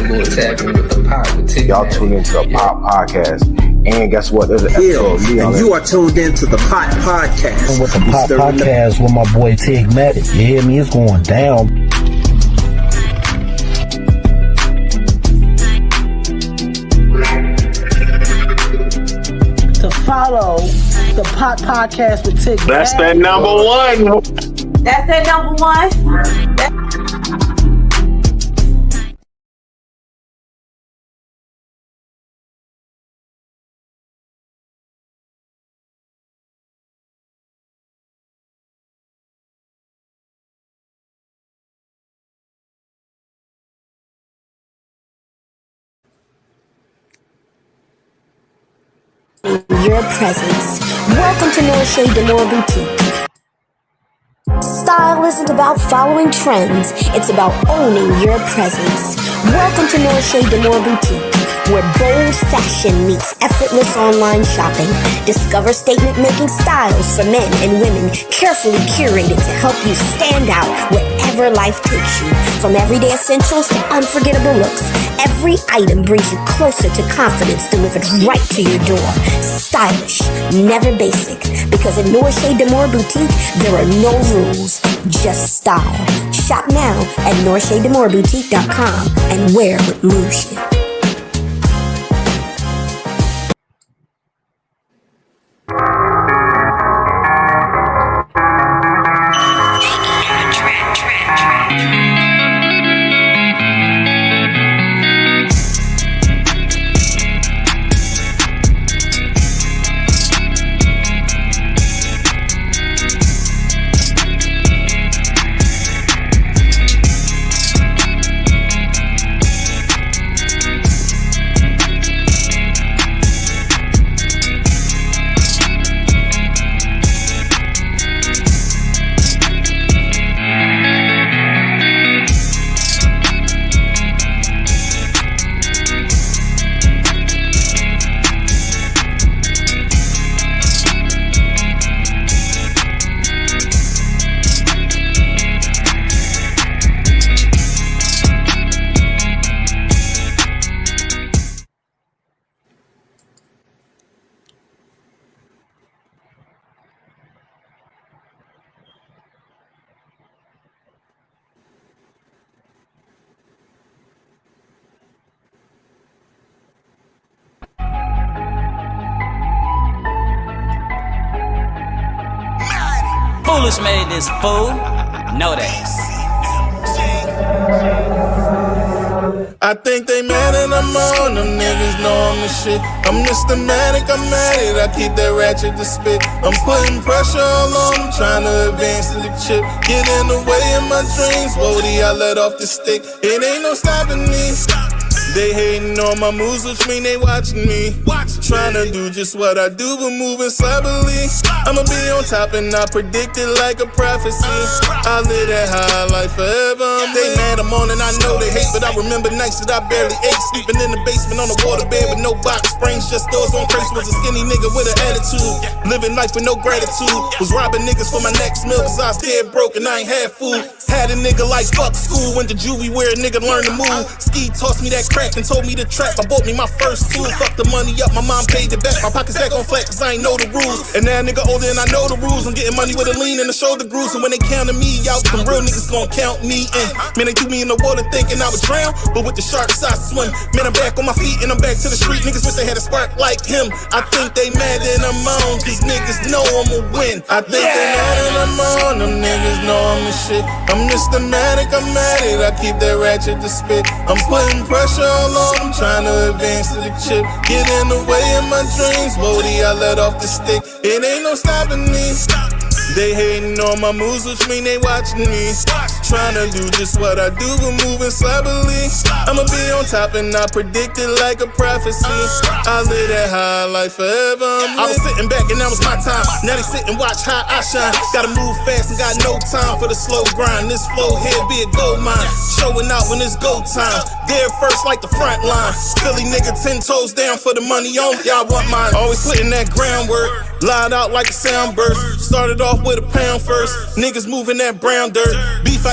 little tapping with the pop with Tigmatic. Y'all tune into the Pop Podcast. And guess what? There's an episode of me on and you are tuned into the Pop Podcast. And with the Pop Podcast with my boy Tigmatic. You hear me? It's going down. To follow the Pop Podcast with Tigmatic. That's that number one. That's that number one. Your presence. Welcome to RAEdio RnB. Style isn't about following trends, it's about owning your presence. Welcome to RAEdio RnB, where bold fashion meets effortless online shopping. Discover statement-making styles for men and women, carefully curated to help you stand out wherever life takes you. From everyday essentials to unforgettable looks, every item brings you closer to confidence delivered right to your door. Stylish, never basic, because at RAEdio RnB, there are no rules, just style. Shop now at RAEdiornB.com and wear what moves you. Foolish made this fool. Know that. I think they mad and I'm on them niggas know I'm the shit. I'm Tigmatic, I'm at it, I keep that ratchet to spit. I'm putting pressure all on them, trying to advance to the chip. Get in the way of my dreams, Bodie, I let off the stick. It ain't no stopping me. They hating on my moves, which mean they watching me. Trying to do just what I do, but moving slowly. I'ma be on top and I predict it like a prophecy. I live that high life forever. They mad, I'm on and I know they hate, but I remember nights that I barely ate. Sleeping in the basement on a waterbed with no box springs, just doors on crates. Was a skinny nigga with an attitude, living life with no gratitude. Was robbing niggas for my next meal, cause I was dead broke and I ain't had food. Had a nigga like fuck school, went to juvie where a nigga learned to move. Ski tossed me that crack and told me to trap. I bought me my first tool, fucked the money up, my mom paid it back. My pockets back on flat cause I ain't know the rules. And now nigga older and I know the rules. I'm getting money with a lean and a shoulder grooves. And when they counted me out, some real niggas gon' count me in. Man, they threw me in the water thinking I would drown, but with the sharks I swim. Man, I'm back on my feet and I'm back to the street. Niggas wish they had a spark like him. I think they mad that I'm on, cause niggas know I'ma win. I think they mad that I'm on, them niggas know I'm the shit. I'm Tigmatic, I'm at it, I keep that ratchet to spit. I'm putting pressure all on them, trying to advance to the chip. Get in the way of my dreams, Bodie, I let off the stick. It ain't no stopping me. They hating on my moves, which mean they watching me. Trying to do just what I do, but moving slowly. I'ma be on top and I predict it like a prophecy. I live that high life forever. I was sitting back and that was my time. Now they sit and watch how I shine. Gotta move fast and got no time for the slow grind. This flow here be a gold mine, showing out when it's go time. There first like the front line. Philly nigga 10 toes down for the money on. Y'all want mine. Always putting that groundwork. Lied out like a sound burst. Started off with a pound first. Niggas moving that brown dirt. Beef I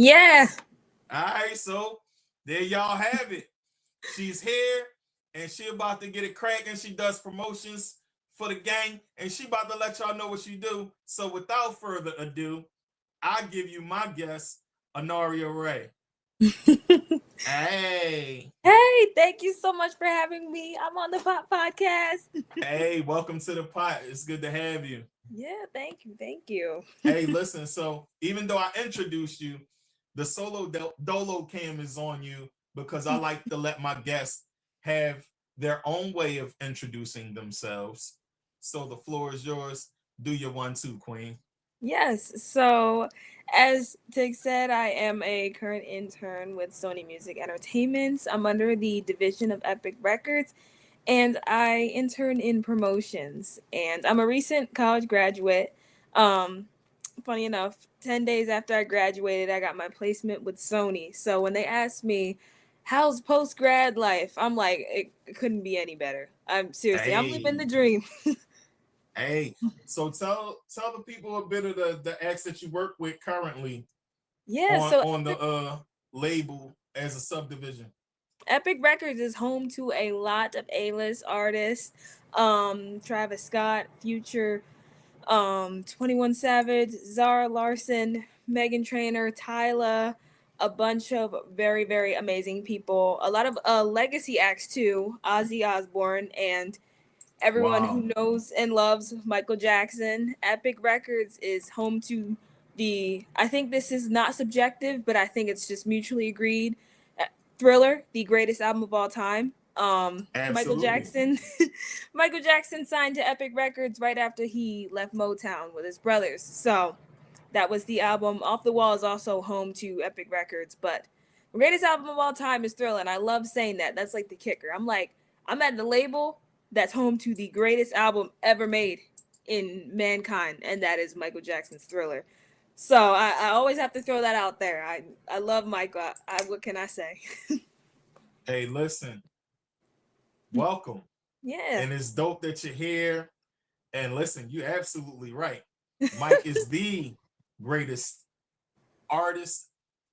Yeah. All right, so there y'all have it. She's here, and she about to get it cracking. She does promotions for the gang, and she about to let y'all know what she do. So without further ado, I give you my guest, Anaria Rae. Hey. Hey, thank you so much for having me. I'm on the Pop Podcast. Hey, welcome to the pot. It's good to have you. Yeah, thank you. Thank you. Hey, listen, so even though I introduced you, the solo dolo cam is on you because I like to let my guests have their own way of introducing themselves. So the floor is yours. Do your 1-2, Queen. Yes. So, as Tig said, I am a current intern with Sony Music Entertainment. I'm under the division of Epic Records, and I intern in promotions. And I'm a recent college graduate. Funny enough, 10 days after I graduated, I got my placement with Sony. So when they asked me, how's post-grad life? I'm like, it couldn't be any better. I'm seriously, I'm living the dream. Hey, so tell the people a bit of the acts that you work with currently. Yeah, on the label as a subdivision. Epic Records is home to a lot of A-list artists. Travis Scott, Future, 21 Savage, Zara Larson, Megan Trainor, Tyla, a bunch of very, very amazing people. A lot of legacy acts too, Ozzy Osbourne, and everyone who knows and loves Michael Jackson. Epic Records is home to I think this is not subjective, but I think it's just mutually agreed, Thriller, the greatest album of all time. Michael Jackson signed to Epic Records right after he left Motown with his brothers. So that was the album. Off the Wall is also home to Epic Records, but the greatest album of all time is Thriller, and I love saying that. That's like the kicker. I'm at the label that's home to the greatest album ever made in mankind, and that is Michael Jackson's Thriller. So I always have to throw that out there. I love Michael. What can I say? Hey, listen. Welcome. Yeah. And it's dope that you're here. And listen, you're absolutely right. Mike is the greatest artist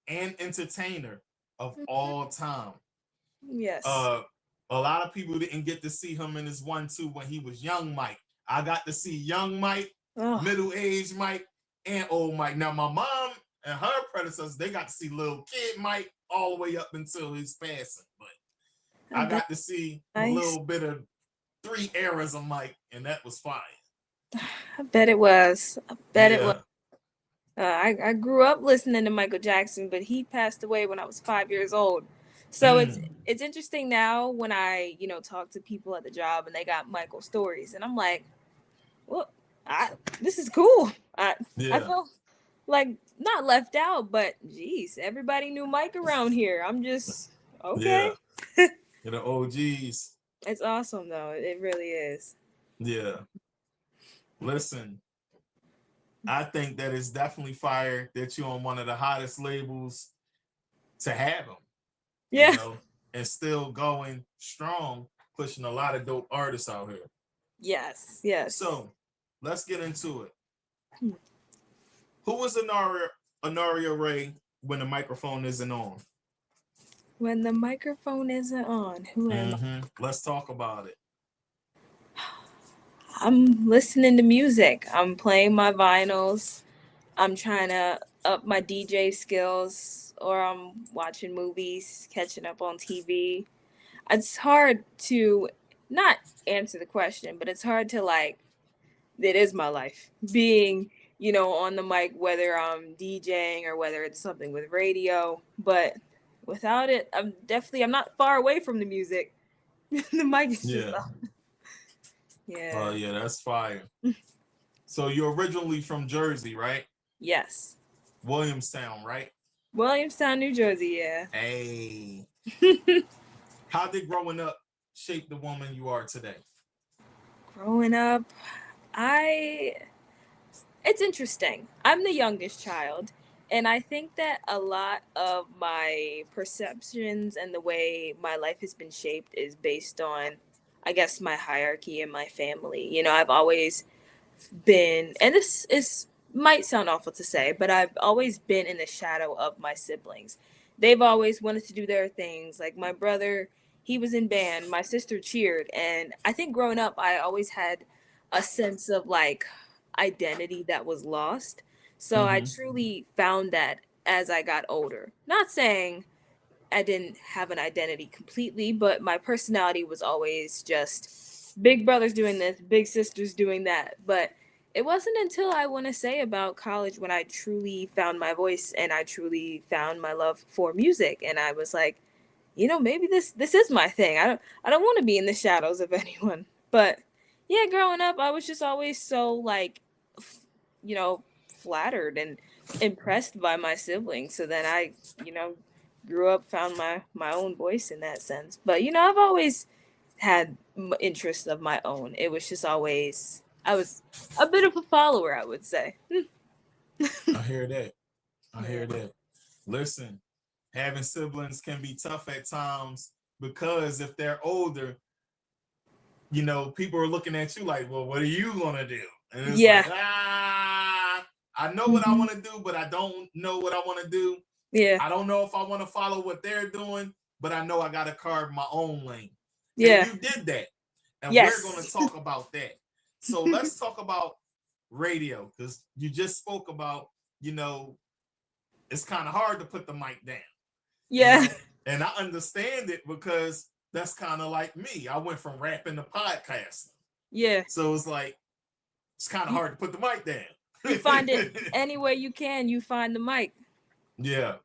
and entertainer of all time. Yes. A lot of people didn't get to see him in his 1-2 when he was young Mike. I got to see young Mike, middle-aged Mike, and old Mike. Now, my mom and her predecessors, they got to see little kid Mike all the way up until his passing. But I got to see a little bit of 3 eras of Mike, and that was fine. I bet it was. It was. I grew up listening to Michael Jackson, but he passed away when I was 5 years old. So it's interesting now when I, talk to people at the job and they got Michael stories, and I'm like, well, this is cool. I feel like not left out, but geez, everybody knew Mike around here. I'm just okay. Yeah. The OGs. It's awesome though. It really is. Yeah. Listen, I think that it's definitely fire that you're on one of the hottest labels to have them. Yeah. And still going strong, pushing a lot of dope artists out here. Yes. So let's get into it. Who was Anaria Rae when the microphone isn't on? When the microphone isn't on, who am I? Let's talk about it. I'm listening to music. I'm playing my vinyls. I'm trying to up my DJ skills, or I'm watching movies, catching up on TV. It's hard to not answer the question, but it's hard to it is my life being, on the mic, whether I'm DJing or whether it's something with radio, but without it, I'm not far away from the music. The mic is just off. Yeah. Oh, yeah, that's fire. So you're originally from Jersey, right? Yes. Williamstown, right? Williamstown, New Jersey, yeah. Hey. How did growing up shape the woman you are today? Growing up, it's interesting. I'm the youngest child, and I think that a lot of my perceptions and the way my life has been shaped is based on, I guess, my hierarchy in my family. I've always been, and this is might sound awful to say, but I've always been in the shadow of my siblings. They've always wanted to do their things. Like my brother, he was in band, my sister cheered, and I think growing up I always had a sense of like identity that was lost. So I truly found that as I got older. Not saying I didn't have an identity completely, but my personality was always just big brothers doing this, big sisters doing that. But it wasn't until I want to say about college when I truly found my voice and I truly found my love for music. And I was like, you know, maybe this is my thing. I don't want to be in the shadows of anyone. But yeah, growing up, I was just always so like, you know, flattered and impressed by my siblings. So then I, you know, grew up, found my own voice in that sense. But you know, I've always had interests of my own. It was just always, I was a bit of a follower, I would say. I hear that. I hear that. Listen, having siblings can be tough at times because if they're older, you know, people are looking at you like, well, what are you gonna do? And it's like, I know what I want to do, but I don't know what I want to do. Yeah. I don't know if I want to follow what they're doing, but I know I got to carve my own lane. Yeah. And you did that. And we're going to talk about that. So let's talk about radio, because you just spoke about, you know, it's kind of hard to put the mic down. Yeah. You know? And I understand it because that's kind of like me. I went from rapping to podcasting. Yeah. So it's like, it's kind of hard to put the mic down. You find it any way you can, you find the mic. Yeah.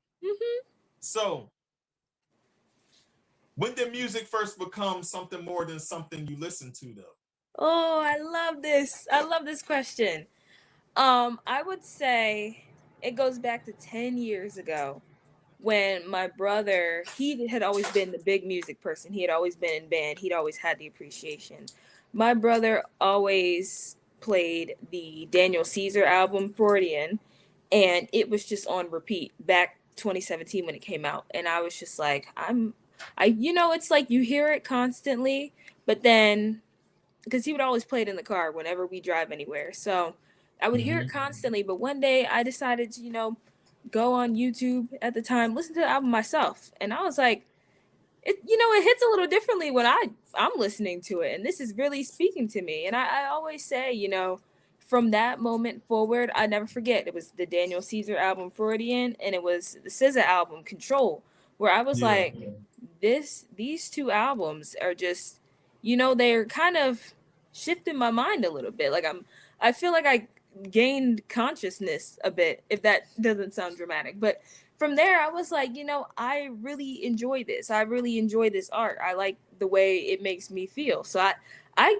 So, when did music first become something more than something you listen to, though? Oh, I love this. I love this question. I would say it goes back to 10 years ago when my brother, he had always been the big music person. He had always been in band. He'd always had the appreciation. My brother always played the Daniel Caesar album, Freudian, and it was just on repeat back 2017 when it came out. And I was just like, you know, it's like you hear it constantly, but then, because he would always play it in the car whenever we drive anywhere. So I would hear it constantly, but one day I decided to, you know, go on YouTube at the time, listen to the album myself. And I was like, it hits a little differently when I'm listening to it. And this is really speaking to me. And I always say, you know, from that moment forward, I never forget. It was the Daniel Caesar album, Freudian, and it was the SZA album, Control, where I was like, these two albums are just, you know, they're kind of shifting my mind a little bit. Like I feel like I gained consciousness a bit, if that doesn't sound dramatic. But from there, I was like, you know, I really enjoy this. I really enjoy this art. I like the way it makes me feel. So I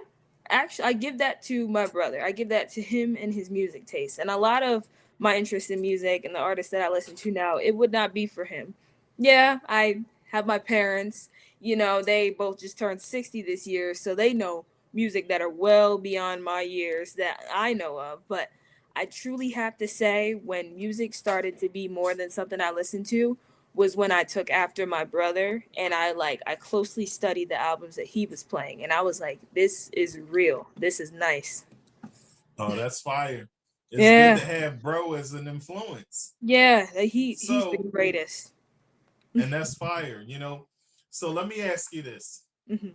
give that to my brother. I give that to him and his music taste. And a lot of my interest in music and the artists that I listen to now, it would not be for him. Yeah, I have my parents, you know, they both just turned 60 this year, so they know music that are well beyond my years that I know of. But I truly have to say, when music started to be more than something I listened to was when I took after my brother, and I closely studied the albums that he was playing, and I was like, this is real. This is nice. Oh, that's fire. It's good to have bro as an influence. Yeah, he's the greatest. And that's fire, you know. So let me ask you this. Who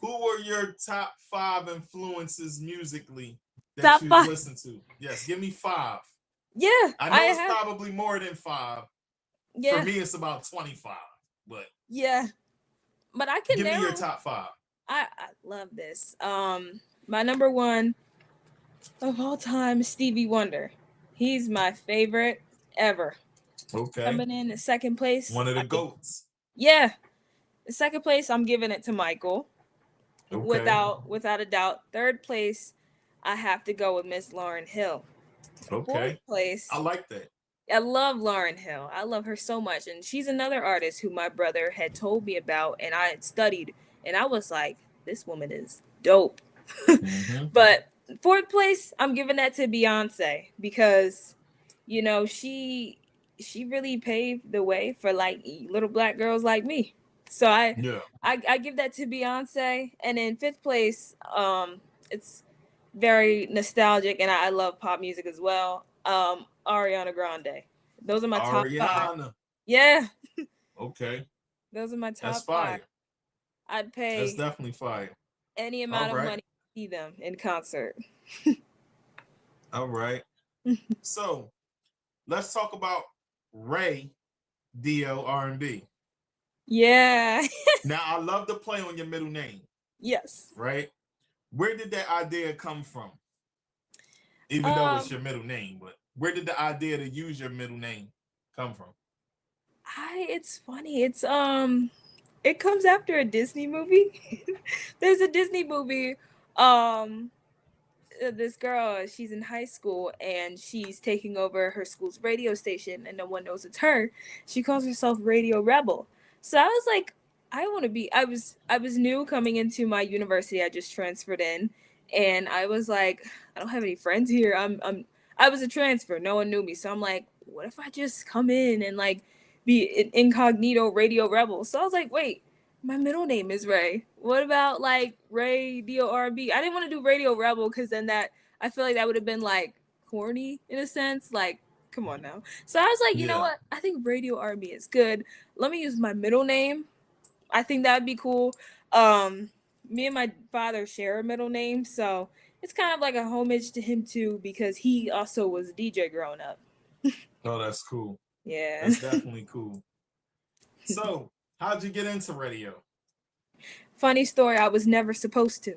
were your top 5 influences musically that you listen to? Yes, give me 5. Yeah. I know it's probably more than 5. Yeah. For me, it's about 25. But yeah. But I can give me your top 5. I love this. My number 1 of all time is Stevie Wonder. He's my favorite ever. Okay. Coming in second place. One of the GOATs. Yeah. In second place, I'm giving it to Michael. Okay. Without a doubt. Third place, I have to go with Miss Lauryn Hill. Okay. Fourth place. I like that. I love Lauryn Hill. I love her so much. And she's another artist who my brother had told me about and I had studied. And I was like, this woman is dope. But fourth place, I'm giving that to Beyonce because, you know, she really paved the way for like little black girls like me. So I give that to Beyonce. And in fifth place, it's very nostalgic, and I love pop music as well. Ariana Grande. Those are my top 5. Ariana. Yeah. Okay. Those are my top That's 5. fire. I'd pay That's definitely fire. any amount of money to see them in concert. All right. So let's talk about RAEdio RnB. Yeah. Now, I love the play on your middle name. Yes. Right? Where did that idea come from? Even though it's your middle name, but where did the idea to use your middle name come from? It's funny. It comes after a Disney movie. There's a Disney movie. This girl, she's in high school and she's taking over her school's radio station and no one knows it's her. She calls herself Radio Rebel. So I was like, I was new coming into my university. I just transferred in and I was like, I don't have any friends here. I was a transfer. No one knew me. So I'm like, what if I just come in and like be an incognito Radio Rebel? So I was like, wait, my middle name is Ray. What about like RAEdio RnB? I didn't want to do Radio Rebel because then I feel like that would have been like corny in a sense. Like, come on now. So I was like, you know what? I think Radio RnB is good. Let me use my middle name. I think that would be cool. Me and my father share a middle name, so it's kind of like a homage to him too because he also was a DJ growing up. Oh, that's cool. Yeah. That's definitely cool. So, how'd you get into radio? Funny story, I was never supposed to.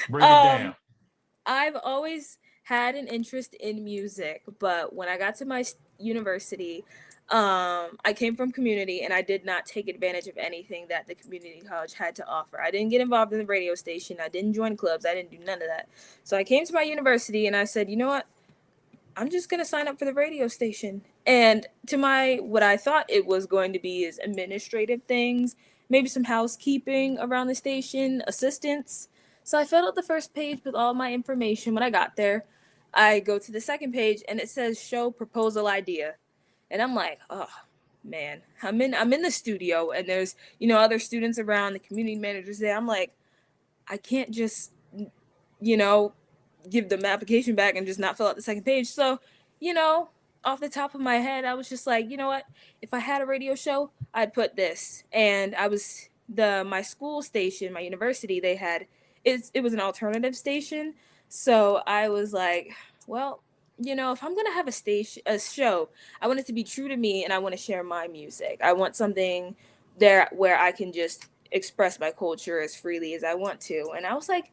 Break it down. I've always had an interest in music, but when I got to my university, I came from community and I did not take advantage of anything that the community college had to offer. I didn't get involved in the radio station. I didn't join clubs. I didn't do none of that. So I came to my university and I said, you know what? I'm just going to sign up for the radio station. And to what I thought it was going to be is administrative things, maybe some housekeeping around the station, assistance. So I filled out the first page with all my information. When I got there, I go to the second page and it says show proposal idea. And I'm like, oh man, I'm in the studio and there's, other students around, the community managers there. I'm like, I can't just, give them the application back and just not fill out the second page. So, off the top of my head, I was just like, you know what? If I had a radio show, I'd put this. And I was my school station, my university, it was an alternative station. So I was like, well, if I'm going to have a show, I want it to be true to me and I want to share my music. I want something there where I can just express my culture as freely as I want to. And I was like,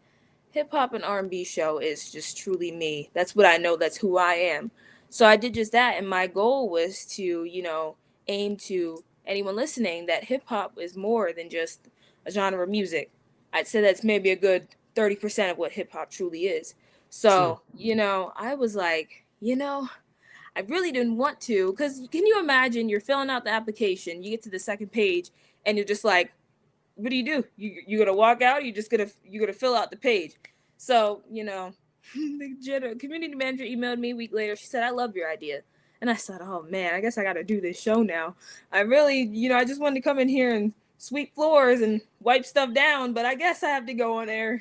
hip hop and R&B show is just truly me. That's what I know. That's who I am. So I did just that. And my goal was to, aim to anyone listening that hip hop is more than just a genre of music. I'd say that's maybe a good 30% of what hip hop truly is. So, I was like, I really didn't want to, because can you imagine you're filling out the application, you get to the second page and you're just like, what do? You're going to walk out? You're going to fill out the page. So, the community manager emailed me a week later. She said, I love your idea. And I said, oh man, I guess I got to do this show now. I really, I just wanted to come in here and sweep floors and wipe stuff down, but I guess I have to go on air.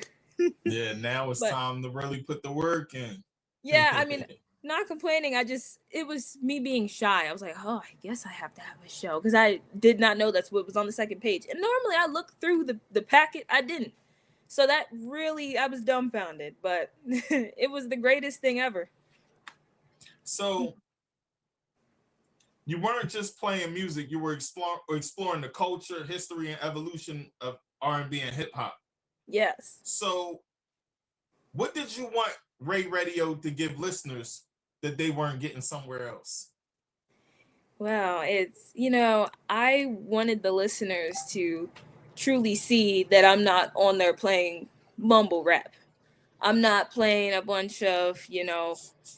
Yeah, now it's time to really put the work in. Yeah, I mean, not complaining. It was me being shy. I was like, oh, I guess I have to have a show because I did not know that's what was on the second page. And normally I look through the packet. I didn't. So that really, I was dumbfounded, but it was the greatest thing ever. So you weren't just playing music. You were exploring the culture, history, and evolution of R&B and hip hop. Yes. So what did you want RAEdio to give listeners that they weren't getting somewhere else? Well, it's, I wanted the listeners to truly see that I'm not on there playing mumble rap. I'm not playing a bunch of,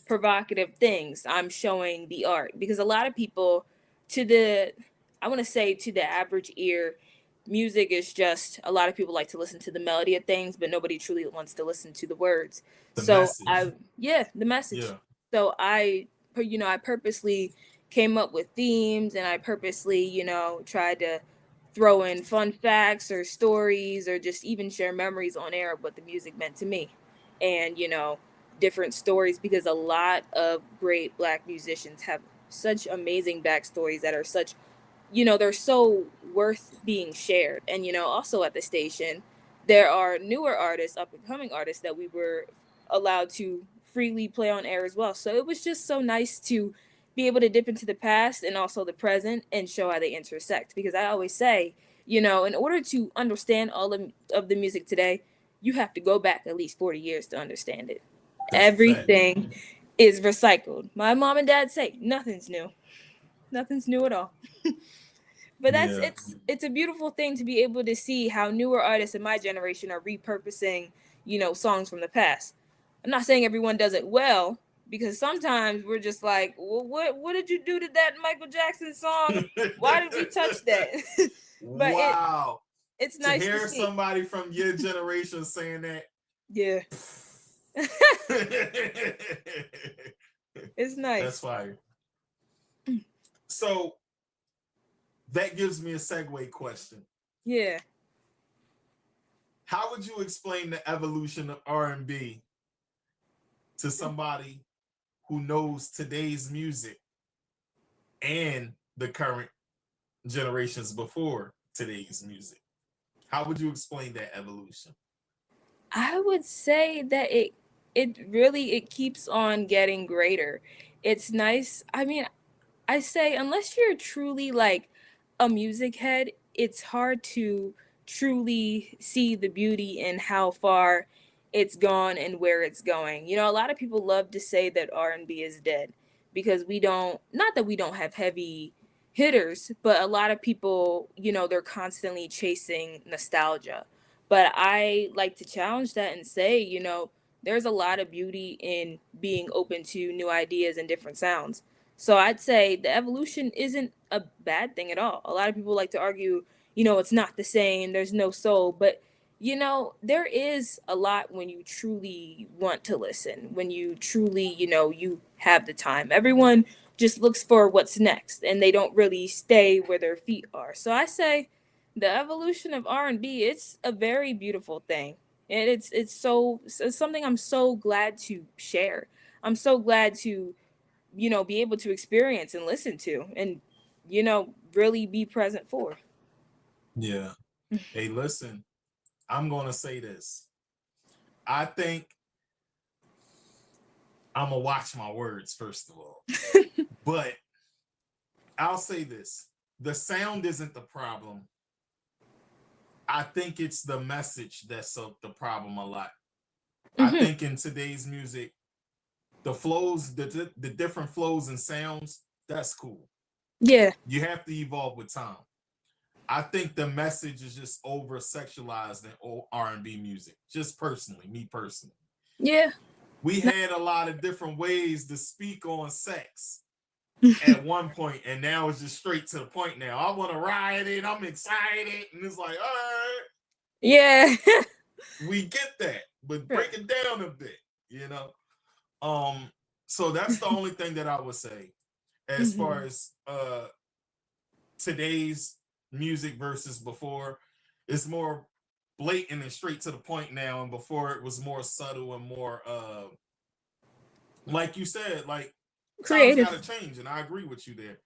provocative things. I'm showing the art because a lot of people to the average ear, music is just, a lot of people like to listen to the melody of things, but nobody truly wants to listen to the words. The message. The message. Yeah. So I purposely came up with themes and I purposely, tried to throw in fun facts or stories or just even share memories on air of what the music meant to me. and, you know, different stories, because a lot of great Black musicians have such amazing backstories that are such, you know, they're so worth being shared. And, you know, also at the station, there are newer artists, up and coming artists that we were allowed to freely play on air as well. So it was just so nice to be able to dip into the past and also the present and show how they intersect. Because I always say, you know, in order to understand all of the music today, you have to go back at least 40 years to understand it. Everything is recycled. My mom and dad say nothing's new. Nothing's new at all. But it's a beautiful thing to be able to see how newer artists in my generation are repurposing, you know, songs from the past. I'm not saying everyone does it well, because sometimes we're just like, well, what did you do to that Michael Jackson song? Why did we touch that? But wow. It's nice to hear see somebody from your generation saying that. Yeah. It's nice. That's fire. So that gives me a segue question. Yeah. How would you explain the evolution of R&B to somebody who knows today's music and the current generations before today's music? How would you explain that evolution? I would say that it keeps on getting greater. It's nice. I mean, I say unless you're truly like a music head, it's hard to truly see the beauty in how far it's gone and where it's going. You know, a lot of people love to say that R&B is dead because we don't, not that we don't have heavy hitters, but a lot of people, you know, they're constantly chasing nostalgia. But I like to challenge that and say, you know, there's a lot of beauty in being open to new ideas and different sounds. So I'd say the evolution isn't a bad thing at all. A lot of people like to argue, you know, it's not the same, there's no soul, but you know, there is a lot when you truly want to listen, when you truly, you know, you have the time. Everyone just looks for what's next and they don't really stay where their feet are. So I say the evolution of R&B, it's a very beautiful thing. And it's something I'm so glad to share. I'm so glad to, you know, be able to experience and listen to and, you know, really be present for. Yeah. Hey, listen, I'm going to say this. I think I'm going to watch my words, first of all. But I'll say this. The sound isn't the problem. I think it's the message that's the problem a lot. I think in today's music, the flows, the different flows and sounds, that's cool. Yeah. You have to evolve with time. I think the message is just over sexualized in R&B music. Just personally, me personally. Yeah. We had a lot of different ways to speak on sex at one point, and now it's just straight to the point now. I want to ride it, I'm excited, and it's like, all right. Yeah. We get that, but break it down a bit, you know? So that's the only thing that I would say as far as today's music versus before. It's more blatant and straight to the point now, and before it was more subtle and more like you said, like creative. Times gotta change, and I agree with you there.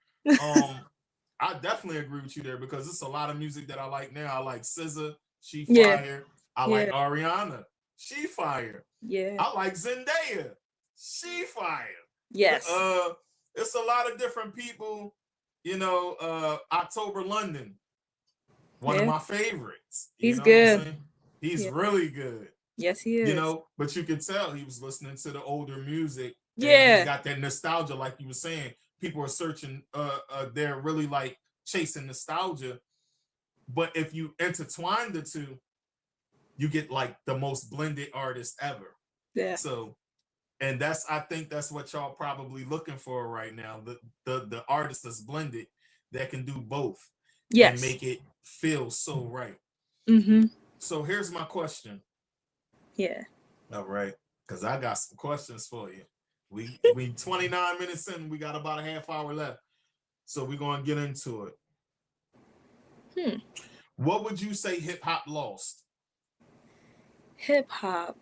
I definitely agree with you there because it's a lot of music that I like now. I like SZA, she fire. I like Ariana, she fire. Yeah. I like Zendaya, she fire. Yes. It's a lot of different people, you know. October London, one of my favorites. He's good. He's really good. Yes, he is. You know, but you could tell he was listening to the older music. Yeah. He got that nostalgia, like you were saying. People are searching, they're really like chasing nostalgia. But if you intertwine the two, you get like the most blended artist ever. Yeah. So, and I think that's what y'all probably looking for right now. The artist that's blended that can do both. Yes. And make it feel so right. So here's my question. Yeah. All right. Because I got some questions for you. We 29 minutes in, we got about a half hour left. So we're going to get into it. What would you say hip hop lost? Hip hop.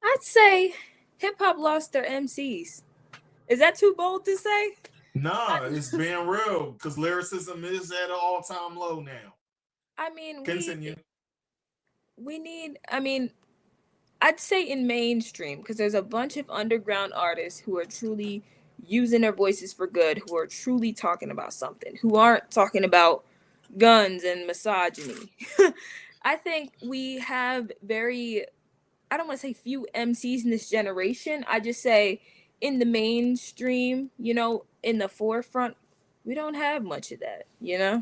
I'd say hip hop lost their MCs. Is that too bold to say? Nah, it's being real because lyricism is at an all-time low now. I mean, continue. We need. I mean, I'd say in mainstream because there's a bunch of underground artists who are truly using their voices for good, who are truly talking about something, who aren't talking about guns and misogyny. I think we have I don't want to say few MCs in this generation. I just say in the mainstream, in the forefront, we don't have much of that, Yeah.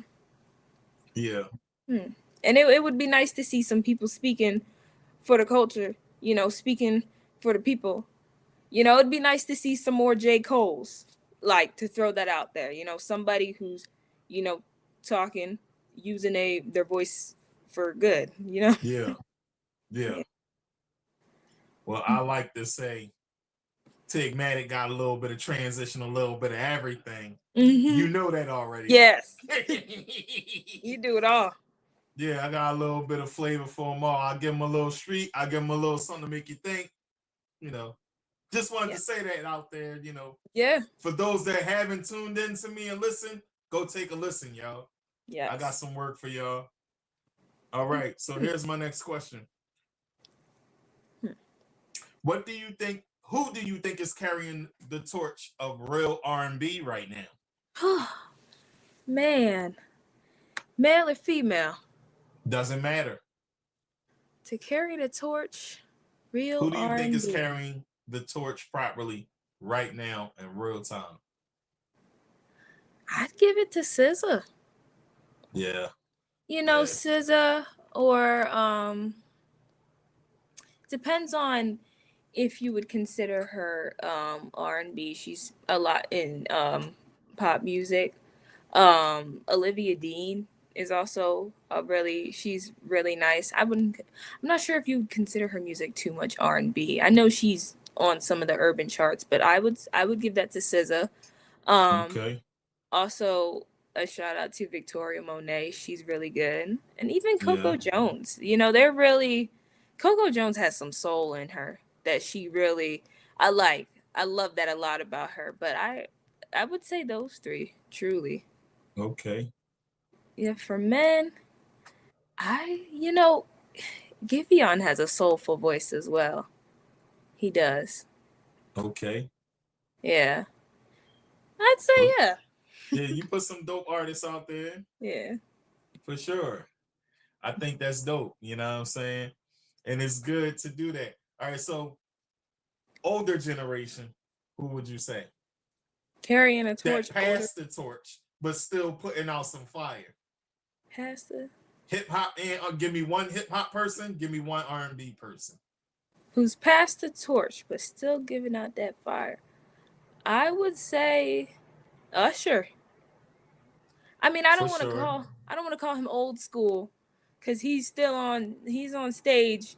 And it would be nice to see some people speaking for the culture, speaking for the people. It'd be nice to see some more J. Cole's, like, to throw that out there, somebody who's, talking, using their voice for good, Yeah. Well, I like to say Tigmatic got a little bit of transition, a little bit of everything. Mm-hmm. You know that already. Yes. You do it all. Yeah, I got a little bit of flavor for them all. I'll give them a little street. I'll give them a little something to make you think. Just wanted to say that out there, Yeah. For those that haven't tuned in to me and listen, go take a listen, y'all. Yeah. I got some work for y'all. All right, so here's my next question. What do you think? Who do you think is carrying the torch of real R&B right now? Man, male or female? Doesn't matter. To carry the torch, real Who do you R&B. think is carrying the torch properly right now in real time? I'd give it to SZA. Yeah. SZA, or depends on if you would consider her R&B. She's a lot in pop music. Olivia Dean is also she's really nice. I'm not sure if you would consider her music too much R&B. I know she's on some of the urban charts, but I would give that to SZA. Okay. Also, a shout out to Victoria Monet. She's really good. And even Coco Jones. They're really... Coco Jones has some soul in her that she really... I like. I love that a lot about her. But I would say those three, truly. Okay. Yeah, for men, Giveon has a soulful voice as well. He does. Okay. Yeah. I'd say yeah. Yeah, you put some dope artists out there. Yeah. For sure. I think that's dope. You know what I'm saying? And it's good to do that. All right, so older generation, who would you say? Carrying a torch. That passed the torch, but still putting out some fire. Passed the... Hip hop, and give me one hip hop person, give me one R&B person. Who's passed the torch, but still giving out that fire. I would say Usher. I mean, I don't want to call him old school, because he's on stage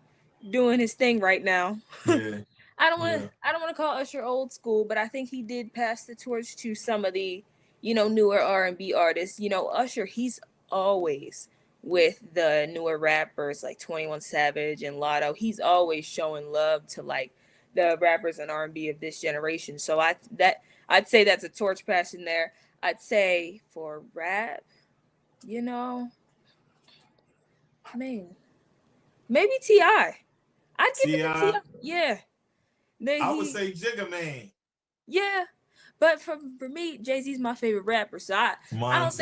doing his thing right now. Yeah. I don't want to call Usher old school, but I think he did pass the torch to some of the, newer R&B artists. Usher, he's always with the newer rappers like 21 Savage and Lotto. He's always showing love to like the rappers and R&B of this generation. So I'd say that's a torch passing there. I'd say for rap, man, maybe T.I. I'd give it to T.I. Yeah. I would say Jigga Man. Yeah, but for me, Jay-Z's my favorite rapper, so I don't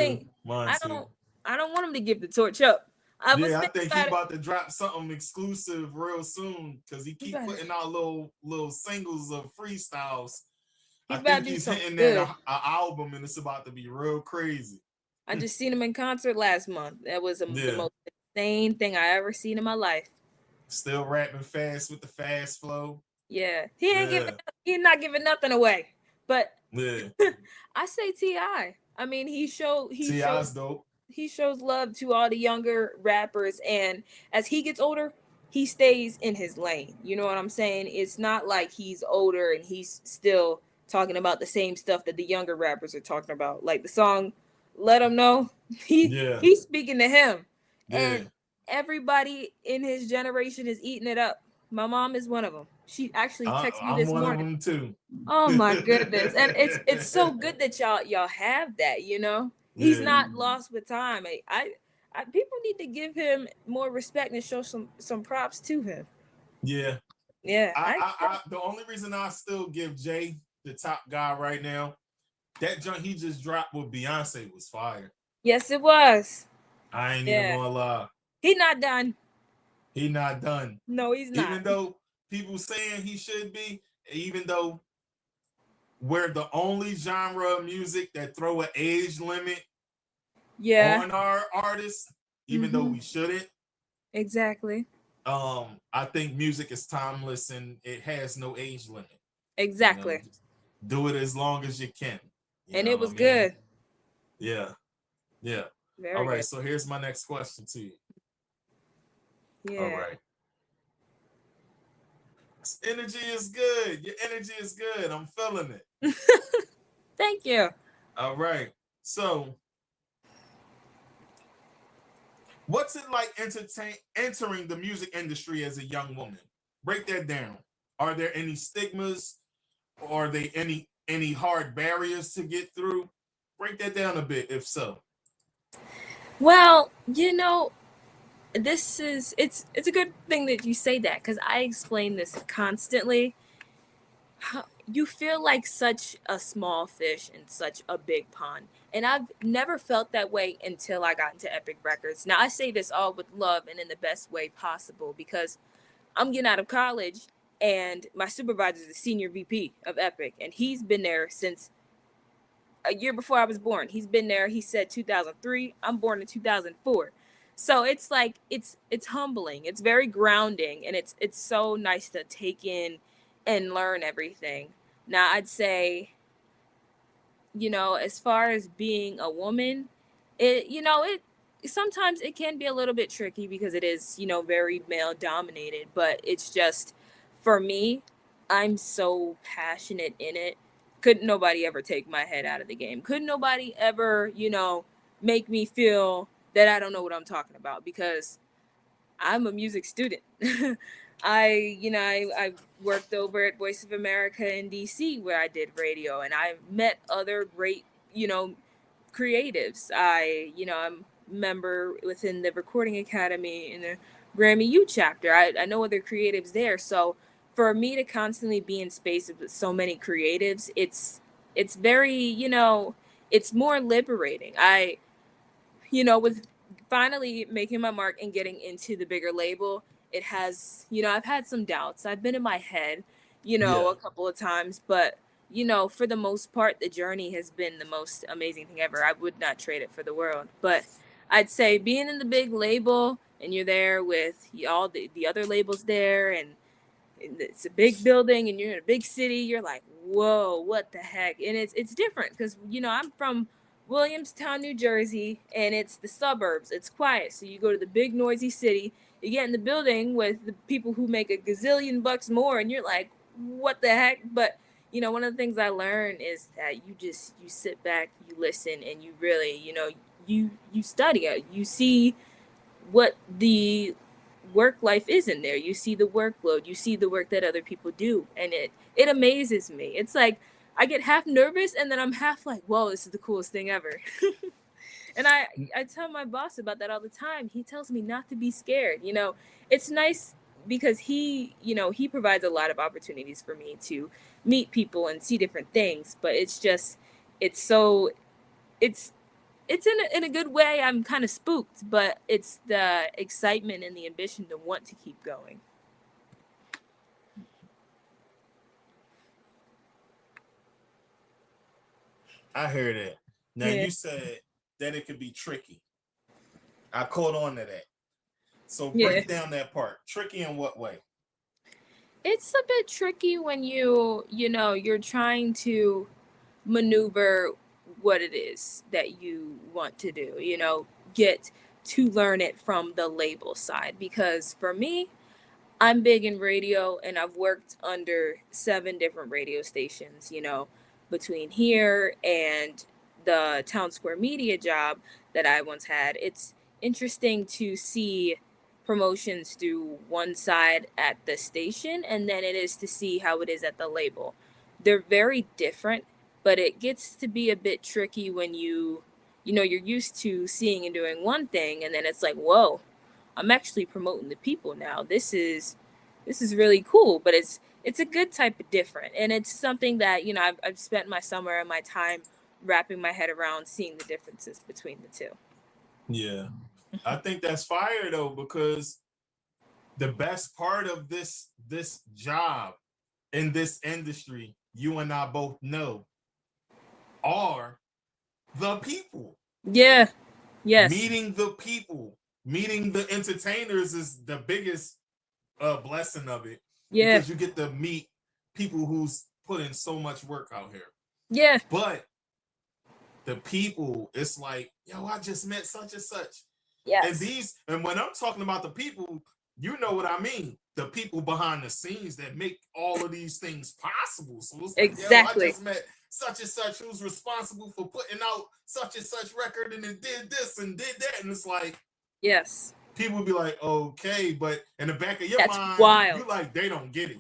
want him to give the torch up. I think he's about to drop something exclusive real soon, because he keep putting out little singles of freestyles. I think he's hitting that album, and it's about to be real crazy. I just seen him in concert last month. That was the most insane thing I ever seen in my life. Still rapping fast with the fast flow. Yeah, he's not giving nothing away. But I say T.I. I mean, T.I.'s dope. He shows love to all the younger rappers, and as he gets older, he stays in his lane. You know what I'm saying? It's not like he's older and he's still talking about the same stuff that the younger rappers are talking about. Like the song Let Him Know, he's speaking to him. And everybody in his generation is eating it up. My mom is one of them. She actually texted me I'm this one morning. of them too. Oh my goodness. And it's so good that y'all have that, you know. He's not lost with time. I people need to give him more respect and show some props to him. Yeah. Yeah. I the only reason I still give Jay the top guy right now, that junk he just dropped with Beyonce was fire. Yes, it was. I ain't even gonna lie. He not done. He not done. No, he's not. Even though people saying he should be, even though we're the only genre of music that throw an age limit on our artists, even though we shouldn't. Exactly. I think music is timeless and it has no age limit. Exactly. Do it as long as you can. And it was good. Yeah. Yeah. Very all right. good. So here's my next question to you. Yeah. All right. This energy is good. Your energy is good. I'm feeling it. Thank you. All right. So, what's it like entering the music industry as a young woman? Break that down. Are there any stigmas? Or are there any hard barriers to get through? Break that down a bit, if so. Well, you know, it's a good thing that you say that, because I explain this constantly. You feel like such a small fish in such a big pond. And I've never felt that way until I got into Epic Records. Now, I say this all with love and in the best way possible, because I'm getting out of college and my supervisor is the senior VP of Epic. And he's been there since a year before I was born. He's been there. He said 2003. I'm born in 2004. So it's like, it's humbling. It's very grounding. And it's so nice to take in and learn everything. Now, I'd say, you know, as far as being a woman, it sometimes it can be a little bit tricky because it is, you know, very male dominated, but it's just, for me, I'm so passionate in it. Couldn't nobody ever take my head out of the game. Couldn't nobody ever, you know, make me feel that I don't know what I'm talking about, because I'm a music student. I worked over at Voice of America in DC, where I did radio, and I met other great, you know, creatives. I'm a member within the Recording Academy in the Grammy U chapter. I know other creatives there. So for me to constantly be in spaces with so many creatives, it's very, you know, it's more liberating. With finally making my mark and getting into the bigger label, it has, you know, I've had some doubts. I've been in my head, you know, a couple of times, but, you know, for the most part, the journey has been the most amazing thing ever. I would not trade it for the world. But I'd say being in the big label and you're there with all the other labels there, and it's a big building and you're in a big city, you're like, whoa, what the heck? And it's different because, you know, I'm from Williamstown, New Jersey, and it's the suburbs. It's quiet. So you go to the big noisy city, you get in the building with the people who make a gazillion bucks more, and you're like, what the heck? But, you know, one of the things I learned is that you sit back, you listen, and you really, you know, you study it. You see what the work life is in there. You see the workload. You see the work that other people do, and it amazes me. It's like I get half nervous, and then I'm half like, whoa, this is the coolest thing ever. And I tell my boss about that all the time. He tells me not to be scared. You know, it's nice because he provides a lot of opportunities for me to meet people and see different things. But it's in a good way. I'm kind of spooked, but it's the excitement and the ambition to want to keep going. I hear that. Now, you said that it could be tricky. I caught on to that. So break down that part. Tricky in what way? It's a bit tricky when you're trying to maneuver what it is that you want to do, you know, get to learn it from the label side. Because for me, I'm big in radio, and I've worked under 7 different radio stations, you know, between here and the Town Square Media job that I once had. It's interesting to see promotions through one side at the station, and then it is to see how it is at the label. They're very different, but it gets to be a bit tricky when you're used to seeing and doing one thing, and then it's like, whoa, I'm actually promoting the people now. This is really cool, but it's a good type of different, and it's something that I've spent my summer and my time wrapping my head around, seeing the differences between the two. Yeah, I think that's fire though, because the best part of this job in this industry, you and I both know, are the people. Yeah. Yes. Meeting the people, meeting the entertainers is the biggest blessing of it. Yeah. Because you get to meet people who's putting so much work out here. Yeah. But the people, it's like, yo, I just met such and such. Yes. And when I'm talking about the people, you know what I mean. The people behind the scenes that make all of these things possible. So it's like, exactly. yo, I just met such and such who's responsible for putting out such and such record, and it did this and did that. And it's like, yes. People would be like, okay, but in the back of your That's mind, wild. you're like, they don't get it.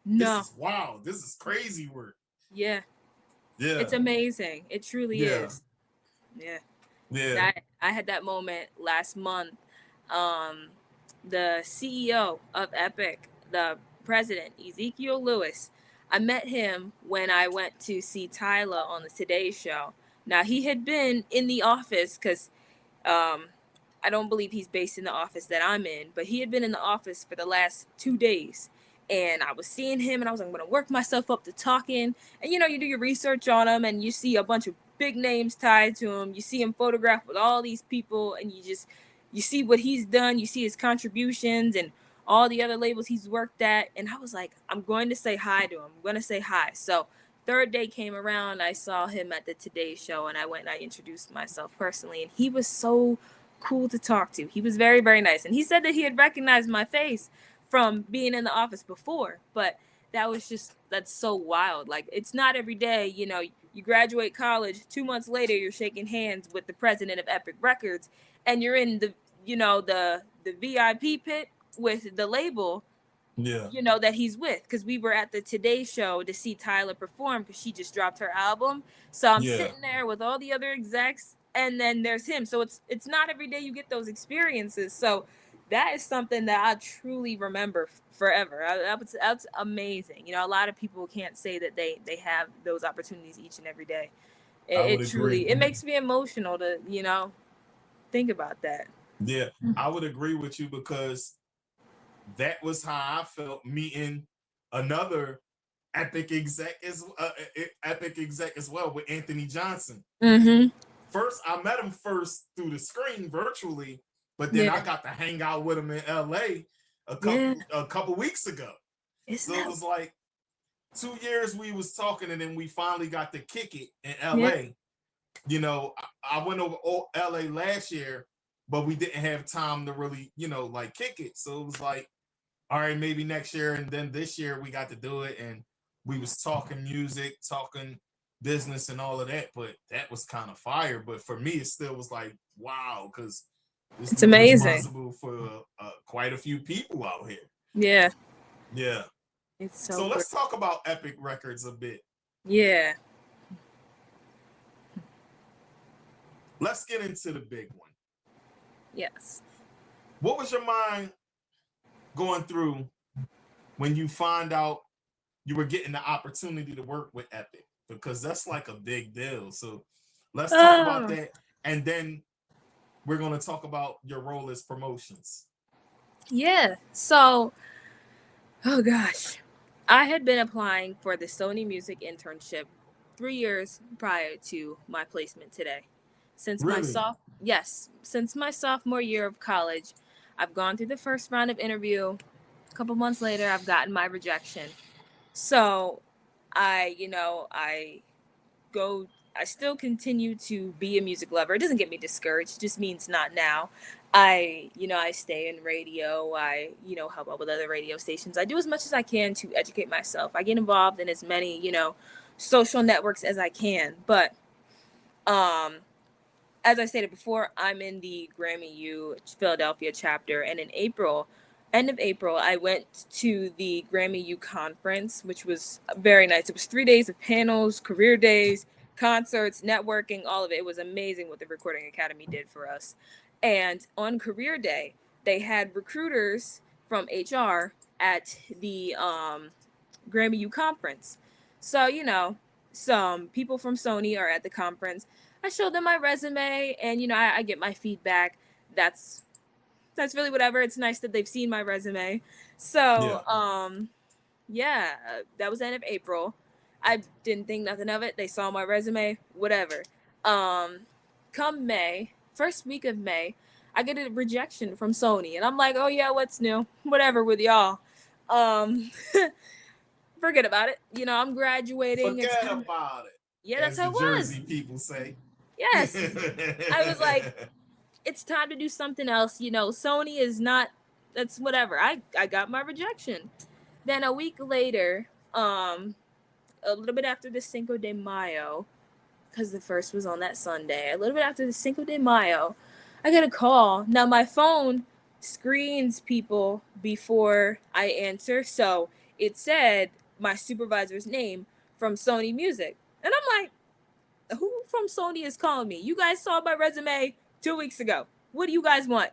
No. This is wild. This is crazy work. Yeah. Yeah. It's amazing. It truly is. Yeah. Yeah. I had that moment last month. The CEO of Epic, the president, Ezekiel Lewis, I met him when I went to see Tyler on the Today Show. Now, he had been in the office because I don't believe he's based in the office that I'm in, but he had been in the office for the last 2 days. And I was seeing him, and I was like, I'm going to work myself up to talking. And, you do your research on him, and you see a bunch of big names tied to him. You see him photographed with all these people, and you see what he's done. You see his contributions and all the other labels he's worked at. And I was like, I'm going to say hi to him. I'm going to say hi. So third day came around. I saw him at the Today Show, and I went and I introduced myself personally. And he was so cool to talk to. He was very, very nice. And he said that he had recognized my face from being in the office before. But that's so wild. Like, it's not every day, you graduate college, 2 months later, you're shaking hands with the president of Epic Records, and you're in the VIP pit with the label, that he's with. Because we were at the Today Show to see Tyler perform, because she just dropped her album. So I'm sitting there with all the other execs, and then there's him. So it's not every day you get those experiences. So that is something that I truly remember forever. That's amazing. A lot of people can't say that they have those opportunities each and every day. It truly, it makes me emotional to, think about that. Yeah, I would agree with you, because that was how I felt meeting another Epic exec as well, with Anthony Johnson. Mm-hmm. First, I met him through the screen virtually, but then I got to hang out with him in LA a couple weeks ago. It was like 2 years we was talking, and then we finally got to kick it in LA. Yeah. I went over LA last year, but we didn't have time to really, kick it. So it was like, all right, maybe next year. And then this year we got to do it, and we was talking music, talking business and all of that, but that was kind of fire. But for me, it still was like, wow, because it's amazing. Responsible for quite a few people out here. Yeah. Yeah. It's so let's talk about Epic Records a bit. Yeah. Let's get into the big one. Yes. What was your mind going through when you find out you were getting the opportunity to work with Epic? Because that's like a big deal. So let's talk about that. And then we're going to talk about your role as promotions. Yeah. So, oh gosh, I had been applying for the Sony Music Internship 3 years prior to my placement today. Since my sophomore year of college, I've gone through the first round of interview. A couple months later, I've gotten my rejection. So I still continue to be a music lover. It doesn't get me discouraged. It just means not now. I stay in radio. I, help out with other radio stations. I do as much as I can to educate myself. I get involved in as many, social networks as I can. But as I stated before, I'm in the Grammy U Philadelphia chapter, and in end of April, I went to the Grammy U conference, which was very nice. It was 3 days of panels, career days, concerts, networking, all of it. It was amazing what the Recording Academy did for us. And on career day, they had recruiters from HR at the Grammy U conference. So, you know, some people from Sony are at the conference. I showed them my resume, and, you know, I get my feedback. That's really whatever. It's nice that they've seen my resume. So, yeah, that was the end of April. I didn't think nothing of it. They saw my resume, whatever. Come May, first week of May, I get a rejection from Sony, and I'm like, oh yeah, what's new? Whatever with y'all. Forget about it. You know, I'm graduating. Forget about it. Yeah, that's how it was. Jersey people say. Yes. I was like, it's time to do something else. You know, Sony is not, that's whatever. I got my rejection. Then a week later, a little bit after the Cinco de Mayo, because the first was on that Sunday, a little bit after the Cinco de Mayo, I get a call. Now, my phone screens people before I answer, so it said my supervisor's name from Sony Music. And I'm like, who from Sony is calling me? You guys saw my resume 2 weeks ago. What do you guys want?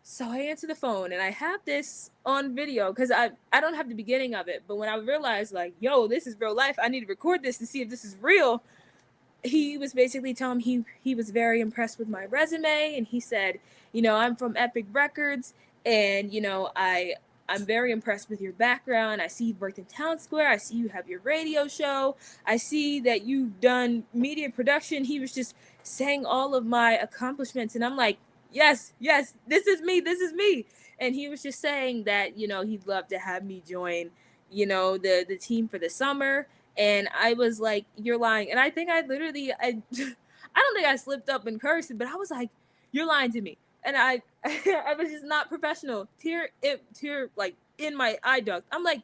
So I answer the phone, and I have this on video because I don't have the beginning of it. But when I realized, like, yo, this is real life, I need to record this to see if this is real. He was basically telling me he was very impressed with my resume, and he said, you know, I'm from Epic Records, and, you know, I'm very impressed with your background. I see you've worked in Town Square. I see you have your radio show. I see that you've done media production. He was just saying all of my accomplishments, and I'm like, yes, this is me. And he was just saying that, you know, he'd love to have me join, you know, the team for the summer. And I was like, you're lying. And I think I don't think I slipped up and cursed, but I was like, you're lying to me. And I was just not professional. Tear like in my eye duct. I'm like,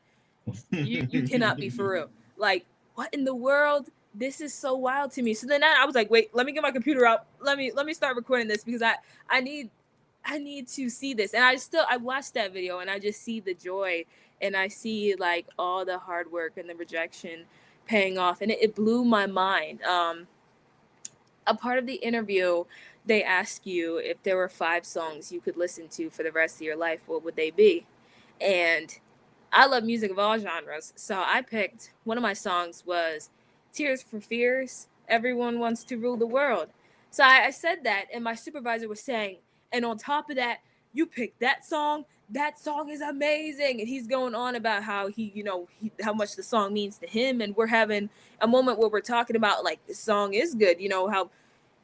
you cannot be for real. Like, what in the world? This is so wild to me. So then I was like, wait, let me get my computer out. Let me start recording this because I need to see this. And I watched that video, and I just see the joy, and I see like all the hard work and the rejection paying off, and it blew my mind. A part of the interview, they ask you if there were 5 songs you could listen to for the rest of your life, what would they be? And I love music of all genres, so I picked, one of my songs was Tears for Fears, Everyone Wants to Rule the World. So I said that, and my supervisor was saying, and on top of that, you picked that song is amazing. And he's going on about how how much the song means to him. And we're having a moment where we're talking about, like, the song is good, you know, how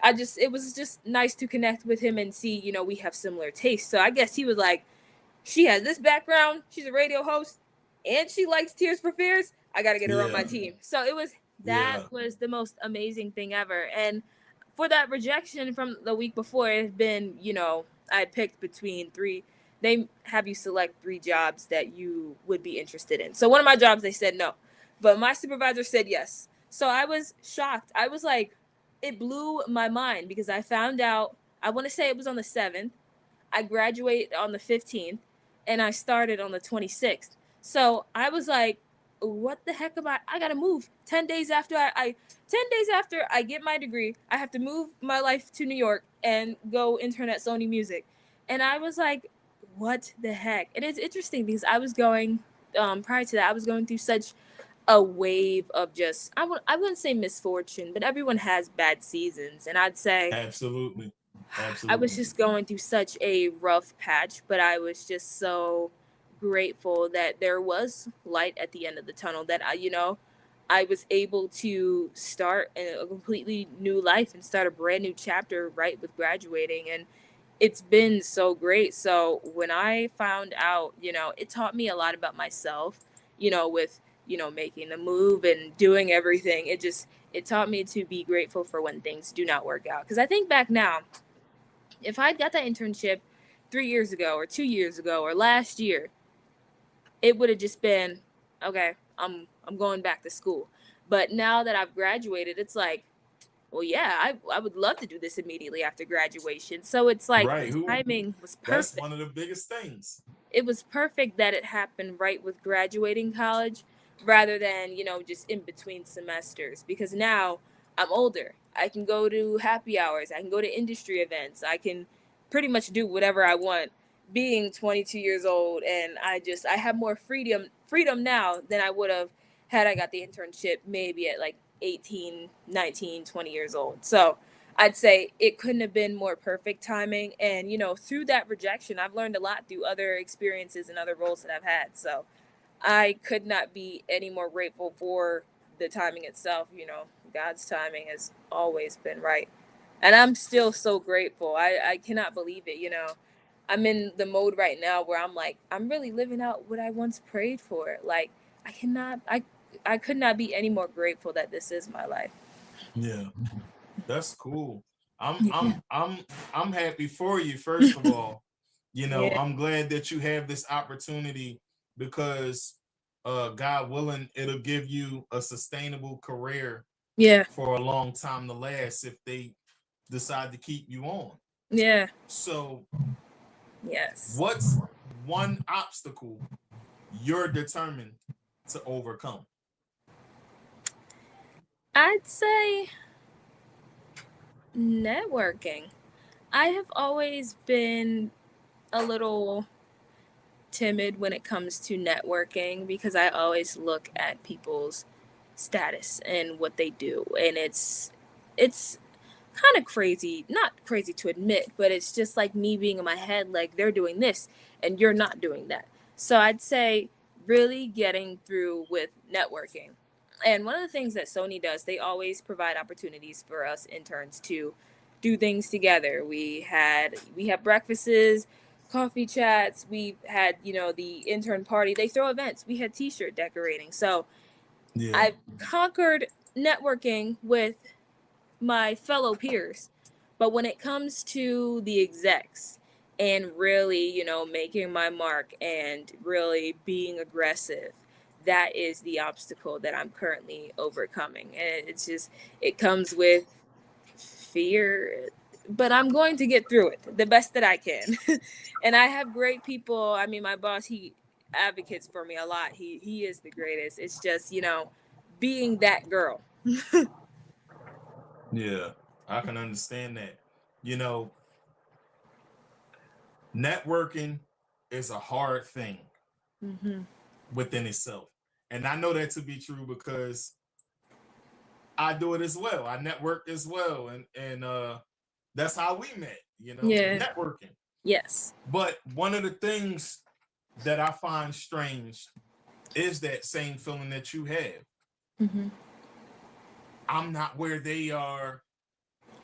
it was just nice to connect with him and see, you know, we have similar tastes. So I guess he was like, she has this background, she's a radio host, and she likes Tears for Fears. I got to get her on my team. So that was the most amazing thing ever. And for that rejection from the week before, it had been, you know, I picked between 3. They have you select 3 jobs that you would be interested in. So one of my jobs, they said no, but my supervisor said yes. So I was shocked. I was like, it blew my mind because I found out, I want to say it was on the 7th. I graduated on the 15th, and I started on the 26th. So I was like, what the heck I got to move 10 days after I get my degree. I have to move my life to New York and go intern at Sony Music. And I was like, what the heck? And it's interesting because I was going, prior to that, I was going through such a wave of just, I wouldn't say misfortune, but everyone has bad seasons. And I'd say Absolutely. I was just going through such a rough patch, but I was just so grateful that there was light at the end of the tunnel, that I was able to start a completely new life and start a brand new chapter right with graduating. And it's been so great. So when I found out, you know, it taught me a lot about myself, you know, with, you know, making the move and doing everything. It taught me to be grateful for when things do not work out. Because I think back now, if I'd got that internship 3 years ago or 2 years ago or last year, it would have just been, okay, I'm going back to school. But now that I've graduated, it's like, well, yeah, I would love to do this immediately after graduation. So it's like the timing was perfect. That's one of the biggest things. It was perfect that it happened right with graduating college rather than, just in between semesters, because now I'm older. I can go to happy hours. I can go to industry events. I can pretty much do whatever I want being 22 years old. And I have more freedom now than I would have had I got the internship maybe at like 18, 19, 20 years old. So I'd say it couldn't have been more perfect timing. And, through that rejection, I've learned a lot through other experiences and other roles that I've had. So I could not be any more grateful for the timing itself. God's timing has always been right. And I'm still so grateful. I cannot believe it. I'm in the mode right now where I'm like, I'm really living out what I once prayed for. Like, I could not be any more grateful that this is my life. Yeah. That's cool. I'm happy for you, first of all. I'm glad that you have this opportunity because God willing, it'll give you a sustainable career for a long time to last if they decide to keep you on. Yeah. So yes. What's one obstacle you're determined to overcome? I'd say networking. I have always been a little timid when it comes to networking because I always look at people's status and what they do, and it's kind of crazy, not crazy to admit, but it's just like me being in my head like they're doing this and you're not doing that. So I'd say really getting through with networking. And one of the things that Sony does, they always provide opportunities for us interns to do things together. We have breakfasts, coffee chats. We had, the intern party. They throw events. We had t-shirt decorating. So I've conquered networking with my fellow peers. But when it comes to the execs and really, making my mark and really being aggressive, that is the obstacle that I'm currently overcoming. And it comes with fear, but I'm going to get through it the best that I can. And I have great people. I mean, my boss, he advocates for me a lot. He is the greatest. It's just, being that girl. Yeah, I can understand that. Networking is a hard thing within itself. And I know that to be true because I do it as well. I network as well. And that's how we met, networking. Yes. But one of the things that I find strange is that same feeling that you have. I'm not where they are.